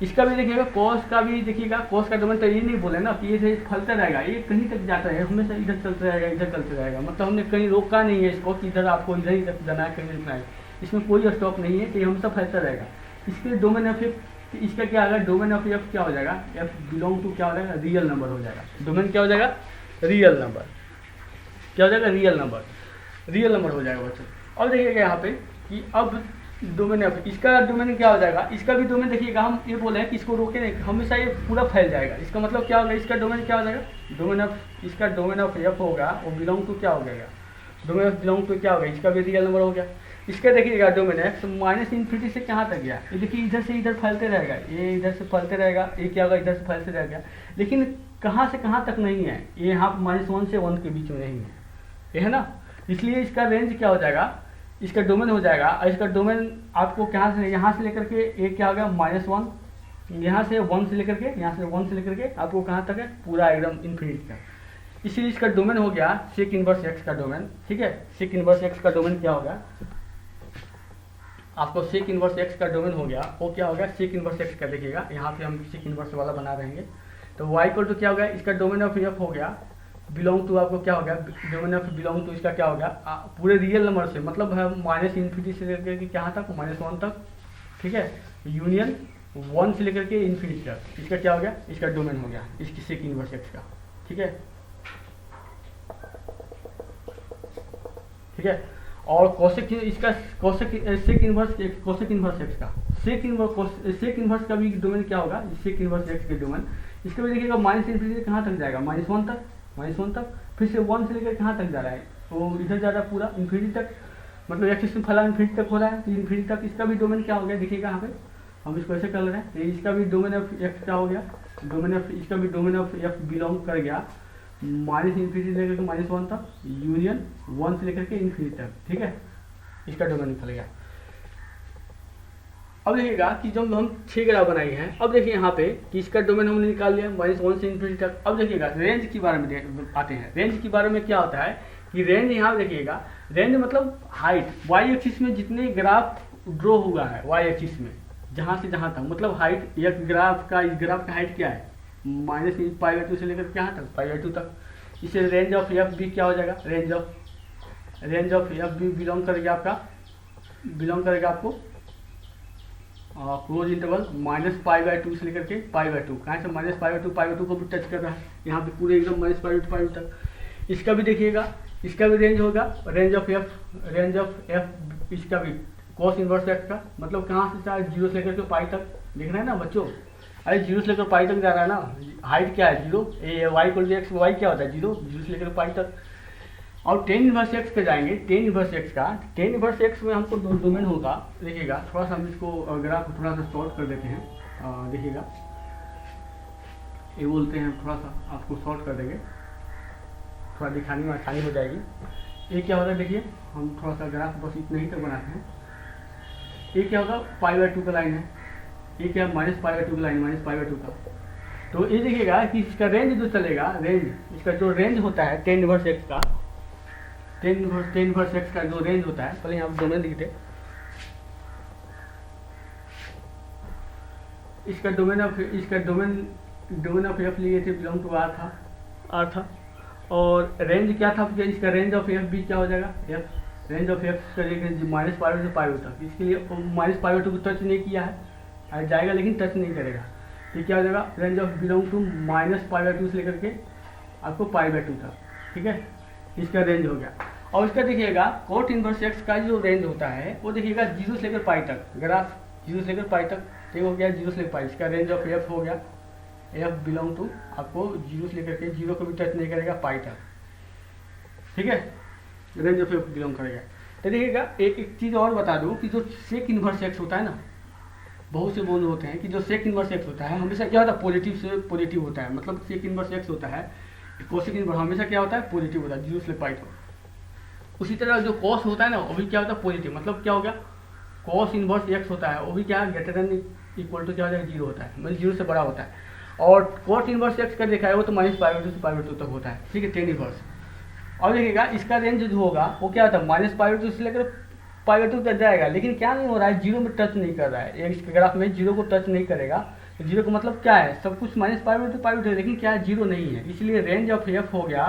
इसका भी देखिएगा कॉस का भी देखिएगा, कॉस का डोमेन तो ये नहीं बोले ना कि ये फलता रहेगा, ये कहीं तक जाता है, हमेशा इधर चलते रहेगा, इधर चलते रहेगा। मतलब हमने कहीं रोका नहीं है इसको कि इधर आपको इधर ही तक जाना है, कहीं रुकना है, इसमें कोई स्टॉप नहीं है, तो ये हमेशा फैलता रहेगा। इसके डोमेन ऑफ एफ, इसका क्या होगा डोमेन ऑफ एफ क्या हो जाएगा, एफ बिलोंग टू क्या हो जाएगा रियल नंबर हो जाएगा। डोमेन क्या हो जाएगा रियल नंबर, क्या हो जाएगा रियल नंबर हो जाएगा बच्चों। अब देखिएगा यहाँ पे कि अब डोमेन ऑफ इसका डोमेन क्या हो जाएगा, इसका भी डोमेन देखिएगा, हम ये बोले हैं कि इसको रोके नहीं, हमेशा ये पूरा फैल जाएगा। इसका मतलब क्या होगा, इसका डोमेन क्या हो जाएगा, डोमेन ऑफ इसका डोमेन ऑफ एफ होगा वो बिलोंग टू क्या हो जाएगा, डोमेन ऑफ बिलोंग टू क्या होगा, इसका भी रियल नंबर हो गया। इसका देखिएगा डोमेन एक्स -∞ से कहाँ तक गया, ये देखिए इधर से इधर फैलते रहेगा, ये इधर से फैलते रहेगा, ये क्या होगा इधर से फैलते रहेगा, लेकिन कहाँ से कहाँ तक नहीं है, ये यहाँ -1 से 1 के बीच में नहीं है, ये है ना। इसलिए इसका रेंज क्या हो जाएगा, इसका डोमेन हो जाएगा। और इसका डोमेन आपको कहाँ से, यहाँ से लेकर के एक क्या होगा -1, यहाँ से 1 से लेकर के, यहाँ से 1 से लेकर के आपको कहाँ तक है पूरा एकदम इन्फिनिटी तक। इसीलिए इसका डोमेन हो गया सेक इनवर्स एक्स का डोमेन। ठीक है, सेक इनवर्स एक्स का डोमेन क्या होगा, आपको सेक इनवर्स एक्स का डोमेन हो गया, वो क्या होगा सेक इनवर्स एक्स का। देखिएगा यहाँ पे हम सेक इनवर्स वाला बना रहेंगे, तो y इक्वल टू क्या होगा, इसका डोमेन ऑफ एफ हो गया बिलोंग टू, आपको क्या हो गया डोमेन ऑफ बिलोंग टू, इसका क्या हो गया पूरे रियल नंबर से, मतलब है -∞ से लेकर के कहाँ तक -1 तक। ठीक है, यूनियन 1 से लेकर के इन्फिनिटी तक, इसका क्या हो गया, इसका डोमेन हो गया इसकी सेक इनवर्स एक्स का। ठीक है, ठीक है। और कोसेक इसका cosec sec inverse x, cosec inverse x का सेक इनवर्स का भी डोमेन क्या होगा, सेक इनवर्स एक्स के डोमेन, इसका भी देखिएगा -∞ से कहाँ तक जाएगा -1 तक, फिर से 1 से लेकर कहाँ तक जा रहा है, तो इधर जा रहा है पूरा इन्फिनिटी तक, मतलब एक्सिस में फैला इन्फिनिटी तक हो रहा है, तो इन्फिनिटी तक इसका भी डोमेन क्या हो गया, देखिएगा यहाँ पे हम इसको ऐसे कर रहे हैं, तो इसका भी डोमेन ऑफ एक्स क्या हो गया, डोमेन ऑफ इसका भी डोमेन ऑफ एफ बिलोंग कर गया -∞ से लेकर के -1 तक, यूनियन 1 से लेकर के इन्फिनिटी तक। ठीक है, इसका डोमेन निकल गया। अब देखिएगा कि जब हम 6 ग्राफ बनाए हैं, अब देखिए यहाँ पे कि इसका डोमेन हमने निकाल लिया -1 से इन्फिनिटी तक। अब देखिएगा रेंज के बारे में आते हैं। रेंज के बारे में क्या होता है कि रेंज यहाँ देखिएगा, रेंज मतलब हाइट, वाई एक्सिस में जितने ग्राफ ड्रॉ हुआ है, वाई एक्सिस में जहाँ से जहाँ तक, मतलब हाइट एक ग्राफ का, इस ग्राफ का हाइट क्या है -π/2 से लेकर कहाँ तक π/2 तक। इसे रेंज ऑफ एफ भी क्या हो जाएगा, रेंज ऑफ एफ भी बिलोंग करेगा आपको क्लोज इंटरवल -π/2 से लेकर के π/2, कहाँ से -π/2 को भी टच कर रहा है, यहाँ पे पूरे एकदम -π/2 तक। इसका भी देखिएगा, इसका भी रेंज होगा रेंज ऑफ एफ, इसका भी कॉस इनवर्स एक्स का, मतलब कहाँ से चाहे 0 से लेकर के पाई तक, देख रहे हैं ना बच्चों, अरे 0 से लेकर पाई तक जा रहा है ना, हाइट क्या है 0, y equal to x, y क्या होता है 0 से लेकर पाई तक। और tan इनवर्स एक्स पे जाएंगे, tan इनवर्स एक्स में हमको डोमेन होगा, देखिएगा थोड़ा सा हम इसको ग्राफ थोड़ा सा शॉर्ट कर देते हैं, देखिएगा ये बोलते हैं थोड़ा सा आपको शॉर्ट कर देंगे, थोड़ा दिखाने में आसानी हो जाएगी। ये क्या होता है, देखिए हम थोड़ा सा ग्राफ बस इतना ही तक बनाते हैं। ये क्या होगा π/2 का लाइन है, ये क्या -π/2 का लाइन, -π/2 का। तो ये देखिएगा कि इसका रेंज जो चलेगा, रेंज इसका जो रेंज होता है tan इनवर्स एक्स का, टेन इनवर्स एक्स का जो रेंज होता है, पहले यहाँ पर डोमेन लिखते, इसका डोमेन ऑफ एफ लिए थे बिलोंग टू आर था, और रेंज क्या था इसका, रेंज ऑफ एफ भी क्या हो जाएगा, एफ रेंज ऑफ एफ करेंगे -π से π तक, इसके लिए -π2 को टच नहीं किया है, जाएगा लेकिन टच नहीं करेगा, तो क्या हो जाएगा, रेंज ऑफ बिलोंग टू -π2 से लेकर के आपको π2 तक, ठीक है, इसका रेंज हो गया। और इसका देखिएगा कोट इनवर्स एक्स का जो रेंज होता है वो देखिएगा 0 से लेकर π तक, ग्राफ 0 से लेकर π तक, ठीक हो गया, 0 से लेकर π, इसका रेंज ऑफ एफ हो गया, एफ बिलोंग टू आपको 0 से लेकर के 0 को भी टच नहीं करेगा π तक, ठीक है, रेंज ऑफ एफ बिलोंग करेगा। तो देखिएगा एक चीज़ और बता दूं कि जो सेक इनवर्स एक्स होता है ना, बहुत से बोल होते हैं कि जो सेक इनवर्स एक्स होता है हमेशा क्या होता है, पॉजिटिव से पॉजिटिव होता है, मतलब सेक इनवर्स एक्स होता है, कोसेक इनवर्स हमेशा क्या होता है, पॉजिटिव होता है, 0 से π तक। उसी तरह जो कॉस होता है ना वो भी क्या होता है, पॉजिटिव, मतलब क्या हो गया, कॉस इनवर्स एक्स होता है वो भी क्या ग्रेटर देन इक्वल टू क्या हो जाएगा, 0 होता है, मतलब 0 से बड़ा होता है। और कोट इनवर्स एक्स का देखा है वो तो -π2 से π2 तक होता है, ठीक है, टेन इनवर्स। और देखिएगा इसका रेंज जो होगा वो क्या होता है, -π2 से लेकर π2 तक जाएगा, लेकिन क्या नहीं हो रहा है, 0 में टच नहीं कर रहा है, इसके ग्राफ में 0 को टच नहीं करेगा, तो 0 का मतलब क्या है, सब कुछ -π2 है, लेकिन क्या है, 0 नहीं है, इसलिए रेंज ऑफ एफ हो गया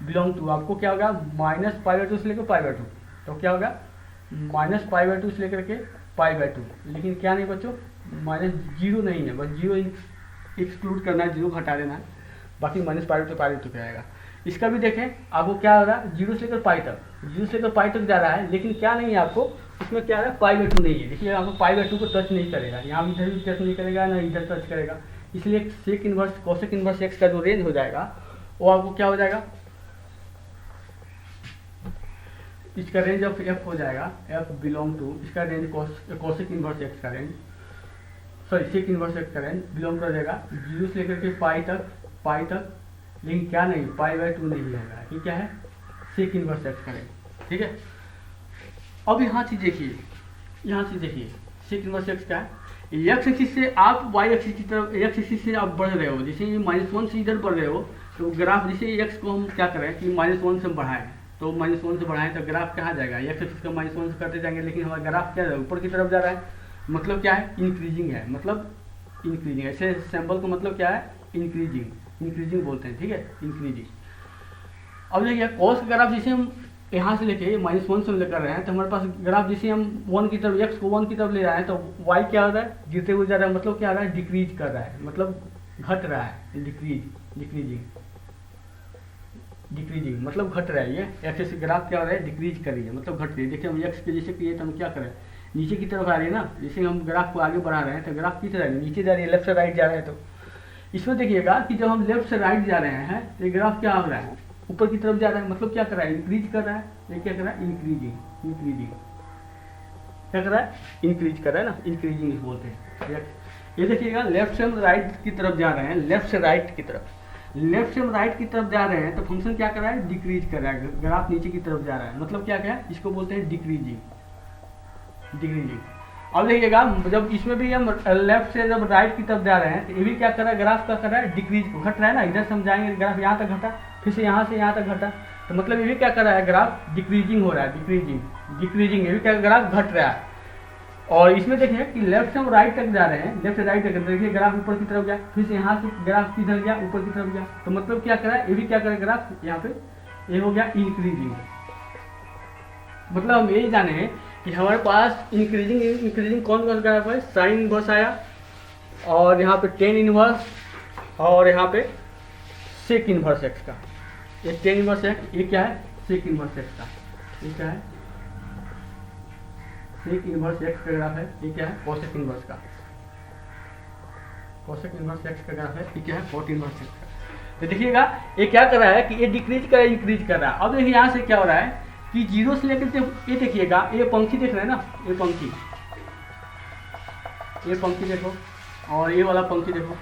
बिलोंग टू आपको क्या होगा, -π2 से लेकर π2, तो क्या होगा -π2 से लेकर के π2, लेकिन क्या नहीं बच्चों, -0 नहीं है, बस 0 एक्सक्लूड करना है, 0 घटा देना है, बाकी -π2 से π2 पे आएगा। इसका भी देखें आपको क्या हो रहा है, 0 से लेकर π तक, 0 से लेकर π तक जा रहा है, लेकिन क्या नहीं है आपको, इसमें क्या है, π2 नहीं है, देखिए आपको π2 को टच नहीं करेगा, यहाँ इधर भी टच नहीं करेगा ना इधर टच करेगा, इसलिए sec inverse cosec inverse x का जो रेंज हो जाएगा वो आपको क्या हो जाएगा, इसका रेंज ऑफ एफ हो जाएगा, एफ बिलोंग टू, इसका रेंज कोसेक इनवर्स एक्स का range, sorry sec inverse x का रेंज बिलोंग कर जाएगा 0 से लेकर के π तक, लेकिन क्या नहीं, π2 नहीं होगा, ये क्या है, सेक इनवर्स एक्स का रेंज, ठीक है। अब यहाँ से देखिए, सेक इनवर्स एक्स क्या है, एक्स एक्सिस से आप वाई एक्सिस की तरफ, एक्स एक्सिस से आप बढ़ रहे हो, जैसे ये -1 से इधर बढ़ रहे हो, तो ग्राफ जैसे एक्स को हम क्या करें कि -1 से बढ़ाएं, तो -1 से बढ़ाएं तो ग्राफ कहाँ जाएगा, एक्स एक्सिस का -1 से करते जाएंगे, लेकिन हमारा ग्राफ क्या है, ऊपर की तरफ जा रहा है, मतलब क्या है, इंक्रीजिंग है, मतलब इंक्रीजिंग, ऐसे सिंबल का मतलब क्या है, इंक्रीजिंग बोलते हैं, ठीक है, इंक्रीजिंग। अब देखिए कॉस का ग्राफ जैसे हम यहाँ से लेके -1 से लेकर रहे हैं, तो हमारे पास ग्राफ जैसे हम 1 की तरफ, एक्स को 1 की तरफ ले रहे हैं, तो वाई क्या हो रहा है, गिरते हुए जा रहा है, मतलब क्या हो रहा है, डिक्रीज कर रहा है, मतलब घट रहा है, डिक्रीजिंग मतलब घट रहा है, ये एक्सिस ग्राफ क्या हो रहा है, डिक्रीज कर रही है, मतलब घट रही है। देखिए हम एक्स के जैसे किए तो हम क्या करें, नीचे की तरफ आ रही है ना, जैसे हम ग्राफ को आगे बढ़ा रहे हैं तो ग्राफ किस तरह नीचे जा रही है, लेफ्ट से राइट जा रहा है, तो इसमें देखिएगा कि जब हम लेफ्ट से राइट जा रहे हैं तो ये ग्राफ क्या हो रहा है, ऊपर की तरफ जा रहा है, मतलब क्या कर रहा है, इंक्रीज कर रहा है, ये क्या कर रहा है, इंक्रीजिंग क्या कर रहा है, इंक्रीज कर रहा है ना, इंक्रीजिंग बोलते हैं। ये देखिएगा लेफ्ट से हम राइट की तरफ जा रहे हैं, लेफ्ट से राइट की तरफ जा रहे हैं, तो फंक्शन क्या कर रहा है, डिक्रीज कर रहा है, ग्राफ नीचे की तरफ जा रहा है, मतलब क्या है, इसको बोलते हैं डिक्रीजिंग। अब देखिएगा जब इसमें भी हम लेफ्ट से जब राइट की तरफ जा रहे हैं तो ये भी क्या कर रहा है, ग्राफ क्या कर रहा है, डिक्रीज घट रहा है ना, इधर से हम जाएंगे ग्राफ यहाँ तक घटा, फिर से यहाँ तक घटा, तो मतलब ये भी क्या कर रहा है, ग्राफ डिक्रीजिंग हो रहा है, डिक्रीजिंग ये भी क्या ग्राफ घट रहा है। और इसमें देखिए कि लेफ्ट से हम राइट तक जा रहे हैं, लेफ्ट से राइट तक देखिए ग्राफ ऊपर की तरफ गया, फिर से यहाँ से ग्राफ किधर गया, ऊपर की तरफ गया, तो मतलब क्या कर रहा है, ये भी क्या करे ग्राफ यहाँ पे ये हो गया इंक्रीजिंग। मतलब हम यही जाने हैं कि हमारे पास इंक्रीजिंग कौन कौन ग्राफ है, साइन इनवर्स आया, और यहाँ पे टेन इनवर्स, और यहाँ पे सेक इनवर्स एक्स का, ये टेन इनवर्स एक्स, ये क्या है, सेक इनवर्स एक्स का, ये क्या है, सेक इनवर्स एक्स का ग्राफ है, ये क्या है, कोसेक इनवर्स का, कोसेक इनवर्स एक्स का ग्राफ है, ये क्या है, कोट इनवर्स एक्स का। तो देखिएगा ये क्या कर रहा है कि ये डिक्रीज कर रहा है, इंक्रीज कर रहा है। अब देखिए यहाँ से क्या हो रहा है कि 0 से लेकर ये देखिएगा, ये पंक्ति देख रहे हैं ना, ये पंक्ति देखो, और ये वाला पंक्ति देखो,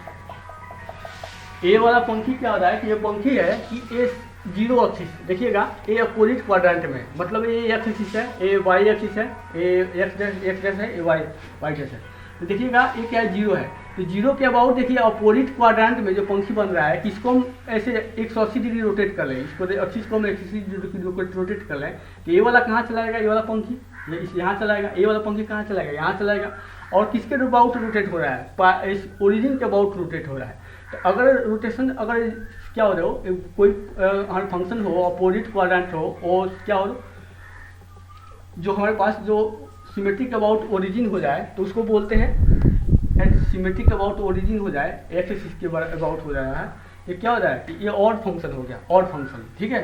ये वाला पंक्ति क्या हो रहा है कि ये पंक्ति है कि ये 0 एक्सिस देखिएगा, ये अपोजिट क्वाड्रेंट में, मतलब ये एक्स एक्सिस है, ये वाई एक्सिस है, ये एक्स डैश है, ये वाई डैश है, तो देखिएगा ये क्या है, जीरो है। तो जीरो के अबाउट देखिए अपोजिट क्वाड्रेंट में जो पंखी बन रहा है, किसको हम ऐसे 180 डिग्री रोटेट कर लें, इसको एक्सिस को हम 180 डिग्री रोटेट कर लें, तो ये वाला कहाँ चलाएगा, ये वाला पंखी यहाँ चलाएगा, ये वाला पंखी कहाँ चलाएगा, यहाँ चलाएगा। और किसके अबाउट रोटेट हो रहा है, इस ओरिजिन के अबाउट रोटेट हो रहा है। तो अगर रोटेशन अगर क्या हो रहा हो, कोई हमारे फंक्शन हो अपोजिट क्वाड्रेंट हो, और क्या हो जो हमारे पास जो सिमेट्रिक अबाउट ओरिजिन हो जाए तो उसको बोलते हैं सिमेट्रिक अबाउट ओरिजिन हो जाए, एक्स एक्सिस के अबाउट हो रहा है, ये क्या हो रहा है कि ये ऑड फंक्शन हो गया, ऑड फंक्शन। ठीक है,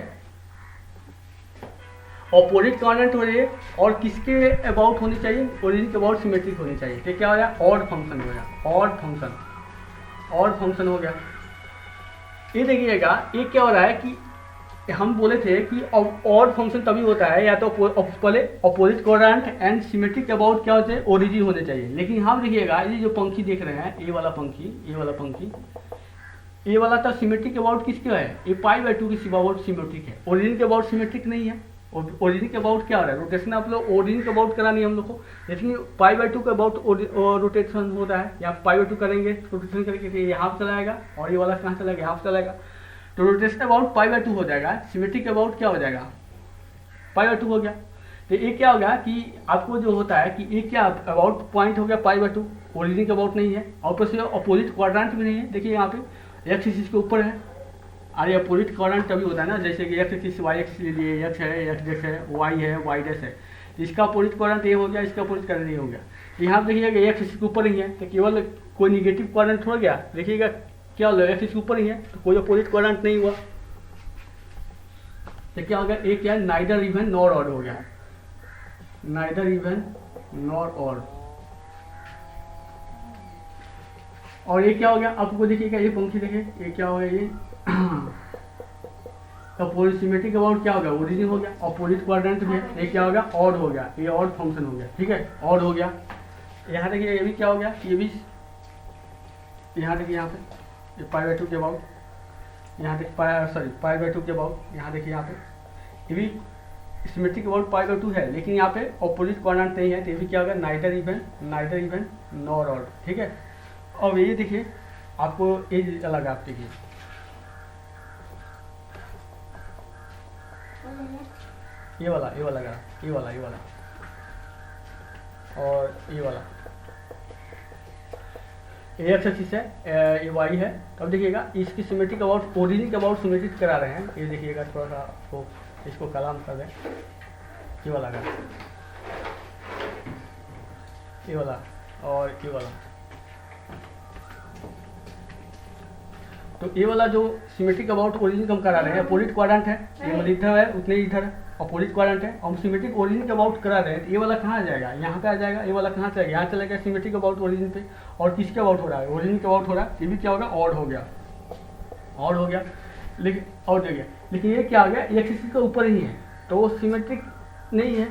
अपोजिट क्वाड्रेंट हो रही है और किसके अबाउट होनी चाहिए, ओरिजिन के अबाउट सिमेट्रिक होनी चाहिए, तो क्या हो गया, ऑड फंक्शन हो गया, ऑड फंक्शन, ऑड फंक्शन हो गया। ये देखिएगा ये क्या हो रहा है कि हम बोले थे कि ऑड फंक्शन तभी होता है या तो पहले opposite quadrant and symmetric about क्या होते हैं, ओरिजिन होने चाहिए। लेकिन यहाँ देखिएगा ये जो पंखी देख रहे हैं, ये वाला पंखी, ये वाला पंखी, ये वाला तो सिमेट्रिक अबाउट किसके है, ये π/2 के अबाउट सिमेट्रिक है, ओरिजिन के अबाउट सिमेट्रिक नहीं है। ओरिजिन के अबाउट क्या हो रहा है, रोटेशन आप लोग ओरिजिन के अबाउट करानी है हम लोग को, लेकिन π/2 के अबाउट रोटेशन हो रहा है, या π/2 करेंगे रोटेशन करके यहाँ पर चलाएगा और ये वाला कहाँ चलाएगा, यहाँ पर चलाएगा, तो रोटेशन अबाउट π/2 हो जाएगा, सिमेट्रिक अबाउट क्या हो जाएगा, π/2 हो गया। तो ये क्या हो गया कि आपको जो होता है कि ये क्या अबाउट पॉइंट हो गया π/2, ओरिजिन के अबाउट नहीं है, और ऊपर से अपोजिट क्वाड्रेंट भी नहीं है। देखिए यहाँ पे एक्स एक्सिस के ऊपर है, और ये अपोजिट क्वाड्रेंट तभी होता है ना, जैसे कि एक्स एक्सिस वाई एक्सिस ले लिए, एक्स है, एक्स डैश है, वाई है, वाई डैश है, इसका अपोजिट क्वाड्रेंट ये हो गया, इसका अपोजिट क्वाड्रेंट ये हो गया। यहाँ देखिएगा एक्स एक्सिस के ऊपर ही है, तो केवल कोई निगेटिव क्वाड्रेंट हो गया, देखिएगा क्या हो एक्सिस के ऊपर ही है, तो कोई अपोजिट क्वाड्रेंट नहीं हुआ, तो क्या हो गया, एक क्या नाइदर इवन नॉर ऑड हो गया, नाइदर इवन नॉर ऑड। और ये क्या हो गया, आपको देखिएगा ये पंखी देखिए, ये क्या हो गया, ये अपोजिट सिमेट्रिक अबाउट क्या हो गया, ओरिजिन हो गया, अपोजिट क्वाड्रेंट भी है, ये क्या हो गया, ऑड हो गया, ये ऑड फंक्शन हो गया। ठीक है, ऑड हो गया। यहाँ देखिए ये भी क्या हो गया, ये भी यहाँ देखिए, यहाँ पे ये π/2 के अबाउट, यहाँ देखिए सॉरी π/2 के अबाउट, यहाँ देखिए यहाँ पे ये भी सिमेट्रिक अबाउट π/2 है, लेकिन यहाँ पे अपोजिट क्वाड्रेंट नहीं है, तो ये भी क्या होगा, नाइदर इवन नॉर ऑड। ठीक है, अब ये देखिए आपको ये अलग आप देखिए, ये वाला ग्राफ, ये वाला और ये वाला, ये एक्स एक्सिस है, ये वाई है। अब देखिएगा इसकी सिमेट्रिक अबाउट ओरिजिन के अबाउट सिमेट्रिक करा रहे हैं, ये देखिएगा थोड़ा सा आपको इसको कलाम कर दें, ये वाला ग्राफ, ये वाला और ये वाला, तो ये वाला जो सिमेट्रिक अबाउट ओरिजिन कम करा रहे हैं, अपोजिट क्वाड्रेंट है, ये मतलब इधर है उतने इधर है, अपोजिट क्वाड्रेंट है, हम सिमेट्रिक ओरिजिन के अबाउट करा रहे हैं, तो ये वाला कहाँ आ जाएगा, यहाँ पे आ जाएगा, ये वाला कहाँ चलेगा, यहाँ चलेगा सिमेट्रिक अबाउट ओरिजिन पे, और किसके अबाउट हो रहा है, ओरिजिन के अबाउट हो रहा है, ये भी क्या होगा, ऑड हो गया, ऑड हो गया। लेकिन और देखिए, लेकिन ये क्या आ गया, एक्स एक्सिस के ऊपर ही है, तो वो सिमेट्रिक नहीं है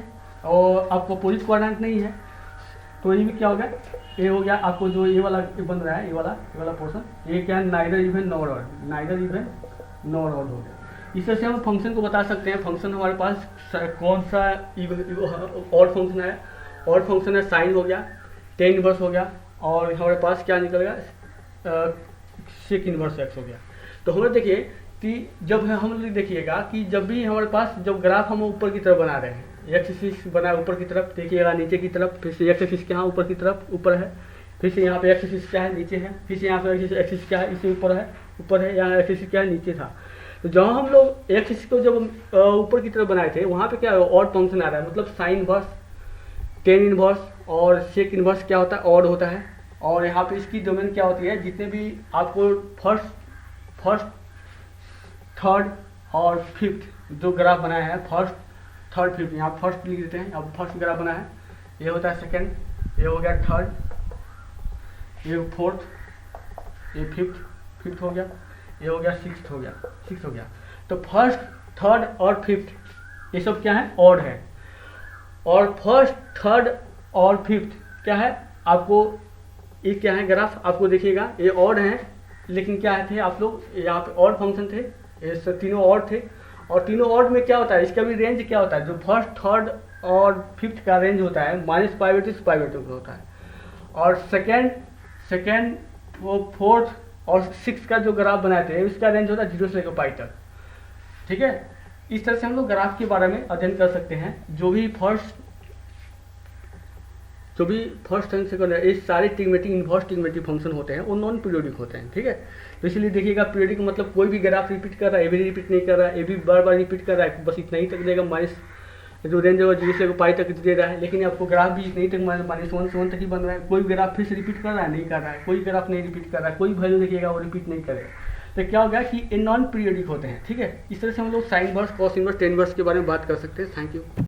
और आपको अपोजिट क्वाड्रेंट नहीं है, तो ये भी क्या हो गया, ये हो गया आपको जो ये वाला बन रहा है, ये वाला पोर्शन, ये क्या है, neither even nor odd, neither even nor odd हो गया। इस तरह से हम फंक्शन को बता सकते हैं। फंक्शन हमारे पास कौन सा ऑड फंक्शन है, ऑड फंक्शन है साइन हो गया, टेन इनवर्स हो गया, और हमारे पास क्या निकल गया, सेक इनवर्स एक्स हो गया। तो हमें देखिए कि जब हम देखिएगा कि जब भी हमारे पास जब ग्राफ हम ऊपर की तरफ बना रहे हैं, एक्स एक्सिस बना ऊपर की तरफ, देखिएगा नीचे की तरफ, फिर से एक्स एक्सिस क्या है ऊपर की तरफ ऊपर है, फिर से यहाँ पे एक्स एक्सिस क्या है नीचे है, फिर से यहाँ पे एक्स एक्सिस क्या है इससे ऊपर है, यहाँ एक्स एक्सिस क्या है नीचे था। तो जहाँ हम लोग एक्स एक्सिस को जब ऊपर की तरफ बनाए थे, वहाँ पे क्या ऑड फंक्शन आ रहा है, मतलब साइन इनवर्स, टेन इनवर्स और सेक इनवर्स क्या होता है, ऑड होता है। और यहाँ पे इसकी डोमेन क्या होती है, जितने भी आपको फर्स्ट थर्ड और फिफ्थ जो ग्राफ बनाया है, फर्स्ट थर्ड फिफ्थ, यहाँ फर्स्ट लिख देते हैं, अब फर्स्ट ग्राफ बना है, ये होता है सेकेंड, ये हो गया थर्ड, ये फोर्थ, ये फिफ्थ हो गया, ये हो गया सिक्स्थ हो गया। तो फर्स्ट थर्ड और फिफ्थ ये सब क्या है, ऑड है, और फर्स्ट थर्ड और फिफ्थ क्या है, आपको ये क्या है ग्राफ, आपको देखिएगा ये ऑड है, लेकिन क्या थे आप लोग यहाँ पे ऑड फंक्शन थे, ये तीनों ऑड थे, और तीनों ऑड में क्या होता है, इसका भी रेंज क्या होता है, जो फर्स्ट थर्ड और फिफ्थ का रेंज होता है -π/2 से π/2 का होता है, और सेकेंड वो फोर्थ और 6 का जो ग्राफ बनाए थे उसका रेंज होता है 0 से लेकर पाई तक। ठीक है, इस तरह से हम लोग ग्राफ के बारे में अध्ययन कर सकते हैं। जो भी फर्स्ट एंड सेकंड ये सारे ट्रिग्मेटिक इन्वर्स ट्रिग्मेटिक फंक्शन होते हैं वो नॉन पीरियोडिक होते हैं। ठीक है, तो इसलिए देखिएगा पीरियोडिक मतलब कोई भी ग्राफ रिपीट कर रहा है, ये भी रिपीट नहीं कर रहा है, ये भी बार बार रिपीट कर रहा है, बस इतना ही तक देगा, माइनस जो रेंज होगा 0 से लेकर पाई तक दे रहा है। लेकिन आपको ग्राफ भी इतनी तक -1 से 1 तक ही बन रहा है। कोई ग्राफ फिर से रिपीट कर रहा है, नहीं कर रहा है, कोई ग्राफ नहीं रिपीट कर रहा है, कोई वैल्यू देखिएगा वो रिपीट नहीं करेगा। तो क्या हो गया कि ये नॉन पीरियोडिक होते हैं। ठीक है, इस तरह से हम लोग sine inverse, cos inverse, tan inverse के बारे में बात कर सकते हैं। Thank you.